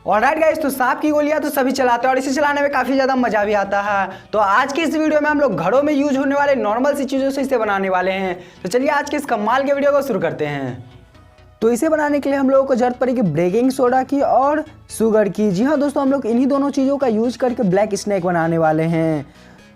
Alright guys, तो सांप की गोलियां तो सभी चलाते हैं और इसे चलाने में काफी ज्यादा मजा भी आता है। तो आज की इस वीडियो में हम लोग घरों में यूज होने वाले नॉर्मल सी चीजों से इसे बनाने वाले हैं। तो चलिए आज के इस कमाल के वीडियो को शुरू करते हैं। तो इसे बनाने के लिए हम लोगों को जरूरत पड़ेगी बेकिंग सोडा की और शुगर की। जी हाँ दोस्तों, हम लोग इन्हीं दोनों चीज़ों का यूज करके ब्लैक स्नैक बनाने वाले हैं।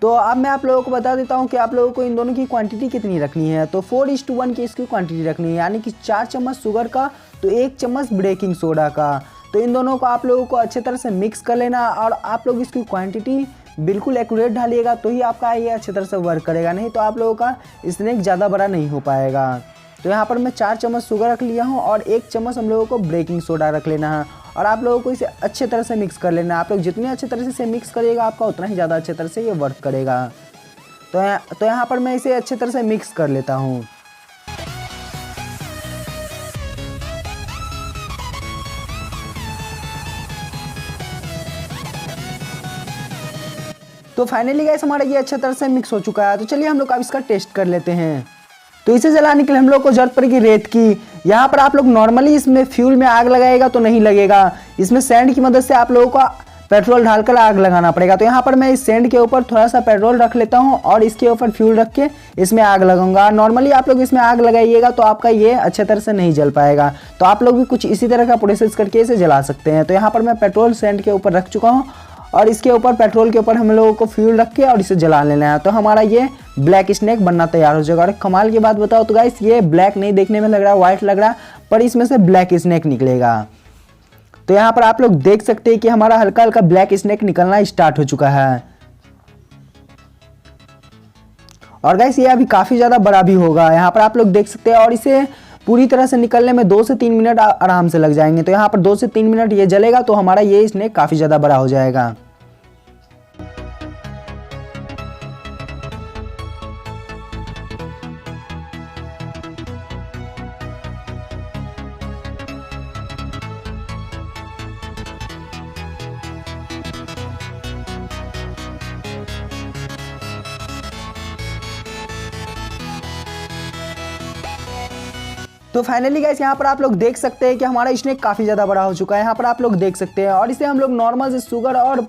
तो अब मैं आप लोगों को बता देता हूँ कि आप लोगों को इन दोनों की क्वांटिटी कितनी रखनी है। तो 4:1 की इसकी क्वांटिटी रखनी है, यानी कि 4 चम्मच शुगर का तो 1 चम्मच बेकिंग सोडा का। तो इन दोनों को आप लोगों को अच्छे तरह से मिक्स कर लेना और आप लोग इसकी क्वांटिटी बिल्कुल एक्यूरेट डालिएगा तो ही आपका ये अच्छे तरह से वर्क करेगा, नहीं तो आप लोगों का स्नैक ज़्यादा बड़ा नहीं हो पाएगा। तो यहाँ पर मैं 4 चम्मच शुगर रख लिया हूँ और 1 चम्मच हम लोगों को बेकिंग सोडा रख लेना है और आप लोगों को इसे अच्छे तरह से मिक्स कर लेना है। आप लोग जितनी अच्छे तरह से इसे मिक्स करिएगा आपका उतना ही ज़्यादा अच्छे तरह से ये वर्क करेगा। तो यहाँ पर मैं इसे अच्छे तरह से मिक्स कर लेता हूँ। तो फाइनली गाइस हमारा ये अच्छे तरह से मिक्स हो चुका है। तो चलिए हम लोग अब इसका टेस्ट कर लेते हैं। तो इसे जलाने के लिए हम लोग को जरूरत पड़ेगी रेत की। यहाँ पर आप लोग नॉर्मली इसमें फ्यूल में आग लगाएगा तो नहीं लगेगा, इसमें सैंड की मदद से आप लोगों को पेट्रोल डालकर आग लगाना पड़ेगा। तो यहाँ पर मैं इस सैंड के ऊपर थोड़ा सा पेट्रोल रख लेता हूँ और इसके ऊपर फ्यूल रख के इसमें आग लगाऊंगा। नॉर्मली आप लोग इसमें आग लगाइएगा तो आपका ये अच्छे तरह से नहीं जल पाएगा। तो आप लोग भी कुछ इसी तरह का प्रोसेस करके इसे जला सकते हैं। तो यहाँ पर मैं पेट्रोल सैंड के ऊपर रख चुका हूँ और इसके ऊपर पेट्रोल के ऊपर हम लोगों को फ्यूल रख के और इसे जला लेना है। तो हमारा ये ब्लैक स्नैक बनना तैयार हो जाएगा। और कमाल की बात बताओ तो गाइस, ये ब्लैक नहीं देखने में लग रहा है, व्हाइट लग रहा है, पर इसमें से ब्लैक स्नैक निकलेगा। तो यहाँ पर आप लोग देख सकते हैं कि हमारा हल्का हल्का ब्लैक स्नैक निकलना स्टार्ट हो चुका है। और गाइस ये अभी काफी ज्यादा बड़ा भी होगा, यहाँ पर आप लोग देख सकते हैं। और इसे पूरी तरह से निकलने में 2 से 3 मिनट आराम से लग जाएंगे। तो यहाँ पर 2 से 3 मिनट ये जलेगा तो हमारा ये स्नैक काफी ज्यादा बड़ा हो जाएगा। तो फाइनली गाइस यहाँ पर आप लोग देख सकते हैं कि हमारा स्नैक काफ़ी ज़्यादा बड़ा हो चुका है। यहाँ पर आप लोग देख सकते हैं और इसे हम लोग नॉर्मल से शुगर और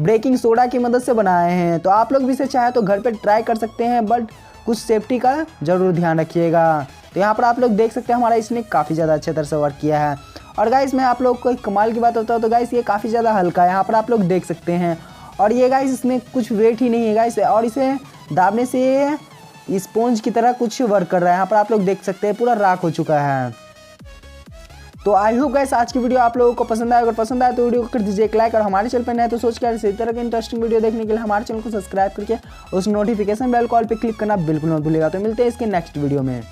बेकिंग सोडा की मदद से बनाए हैं। तो आप लोग भी इसे चाहे तो घर पे ट्राई कर सकते हैं, बट कुछ सेफ्टी का ज़रूर ध्यान रखिएगा। तो यहाँ पर आप लोग देख सकते हैं हमारा स्नैक काफ़ी ज़्यादा अच्छे तरह से वर्क किया है। और गाइस मैं आप लोग को एक कमाल की बात बताऊँ तो गाइस ये काफ़ी ज़्यादा हल्का है, यहाँ पर आप लोग देख सकते हैं। और ये गाइस इसमें कुछ वेट ही नहीं है गाइस, और इसे दाबने से स्पॉन्ज की तरह कुछ वर्क कर रहा है। यहाँ पर आप लोग देख सकते हैं पूरा राख हो चुका है। तो आई होप गाइस आज की वीडियो आप लोगों को पसंद आए। अगर पसंद आए तो वीडियो को कर दीजिए एक लाइक और हमारे चैनल पर नए तो सोच कर इसी तरह के इंटरेस्टिंग वीडियो देखने के लिए हमारे चैनल को सब्सक्राइब करके उस नोटिफिकेशन बेल कॉल पे क्लिक करना बिल्कुल मत भूलिएगा। तो मिलते हैं इसके नेक्स्ट वीडियो में।